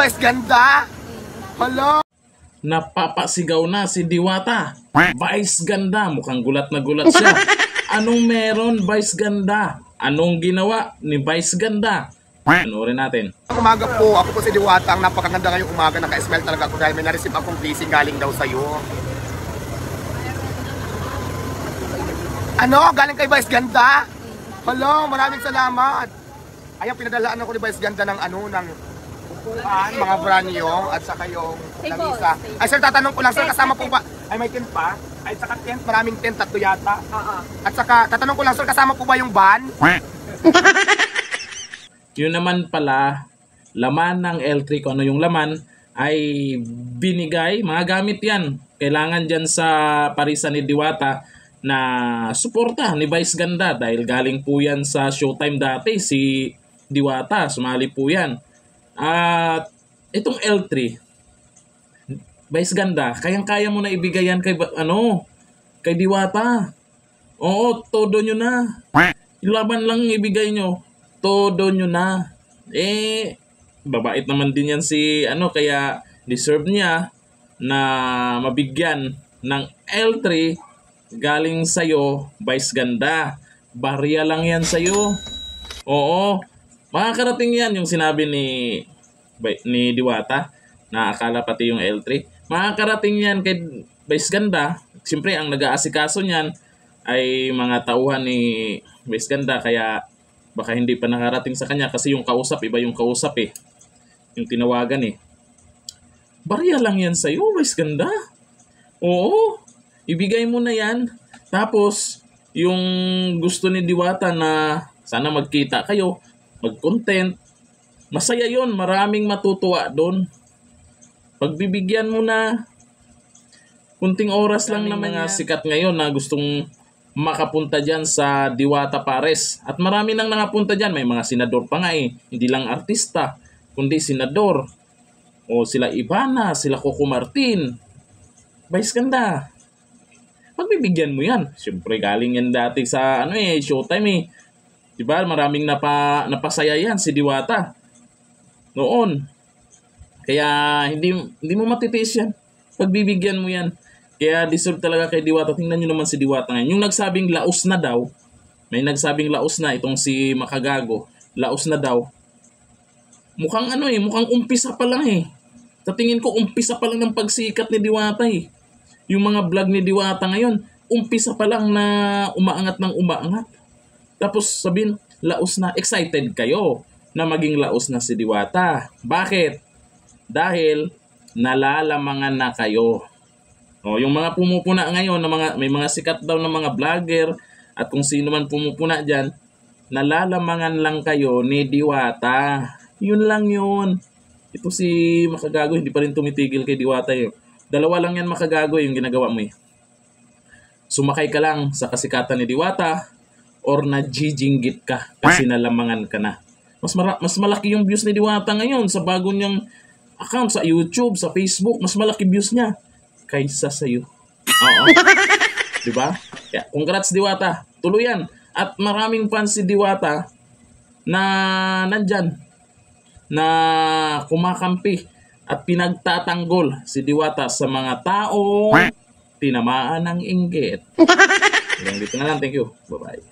Vice Ganda? Hello? Napapasigaw na si Diwata. Vice Ganda, mukhang gulat na gulat siya. Anong meron, Vice Ganda? Anong ginawa ni Vice Ganda? Panoorin natin. Umaga po, ako po si Diwata. Ang napakaganda ngayong umaga. Naka-smile talaga ako dahil may na-receive akong blessing galing daw sa'yo. Ano? Galing kay Vice Ganda? Hello, maraming salamat. Ayan, pinadalaan ako ni Vice Ganda ng ng upuan, mga branyo, at saka yung lamisa. Ay, sir, tatanong ko lang, sir, kasama po ba? Ay, may tent pa? Ay, saka tent, maraming tent, tatlo yata. At saka, tatanong ko lang, sir, kasama po ba yung van? Yun naman pala, laman ng L3, kung ano yung laman, ay binigay, mga gamit yan. Kailangan dyan sa parisan ni Diwata na suporta ni Vice Ganda dahil galing po yan sa Showtime dati, si Diwata, sumali po yan. At itong L3, Vice Ganda, kayang-kaya mo na ibigay yan kay, kay Diwata. Oo, todo nyo na. Laban lang ibigay nyo. Todo nyo na. Babait naman din yan si, kaya deserve niya na mabigyan ng L3 galing sa'yo, Vice Ganda. Barya lang yan sa'yo. Oo. Makakarating yan yung sinabi ni Diwata na akala pati yung L3. Makakarating yan kay Vice Ganda. Siyempre, ang nag-aasikaso niyan ay mga tauhan ni Vice Ganda. Kaya baka hindi pa nakarating sa kanya kasi yung kausap, iba yung kausap yung tinawagan Barya lang yan sa'yo, Vice Ganda. Oo. Ibigay mo na yan. Tapos, yung gusto ni Diwata na sana magkita kayo, mag-content, masaya yon, maraming matutuwa doon. Pagbibigyan mo na, kunting oras lang naman mga sikat ngayon na gustong makapunta dyan sa Diwata Pares. At marami nang nakapunta dyan. May mga senador pa nga Hindi lang artista, kundi senador. O sila Ivana, sila Coco Martin. Vice Ganda, pagbibigyan mo yan. Siyempre galing yan dati sa Showtime Diba? Maraming napasaya yan si Diwata noon. Kaya hindi mo matitiis yan. Pagbibigyan mo yan. Kaya deserve talaga kay Diwata. Tingnan nyo naman si Diwata ngayon. Yung nagsabing laos na daw, may nagsabing laos na itong si Makagago. Laos na daw. Mukhang mukhang umpisa pa lang Sa tingin ko umpisa pa lang ng pagsikat ni Diwata Yung mga vlog ni Diwata ngayon, umpisa pa lang na umaangat ng umaangat. Tapos sabihin, laos na. Excited kayo na maging laos na si Diwata. Bakit? Dahil nalalamangan na kayo. Yung mga pumupuna ngayon, may mga sikat daw na mga vlogger at kung sino man pumupuna dyan, nalalamangan lang kayo ni Diwata. Yun lang yun. Ito si Makagago, hindi pa rin tumitigil kay Diwata Dalawa lang yan Makagago yung ginagawa mo Sumakay ka lang sa kasikatan ni Diwata or najijinggit ka kasi nalamangan ka na. Mas malaki yung views ni Diwata ngayon sa bago niyang account sa YouTube, sa Facebook. Mas malaki views niya kaysa sa'yo. Oo. Diba? Kaya, congrats Diwata. Tuloy yan. At maraming fans si Diwata na nandyan na kumakampi at pinagtatanggol si Diwata sa mga taong tinamaan ng inggit. Hanggang dito na lang. Thank you. Bye-bye.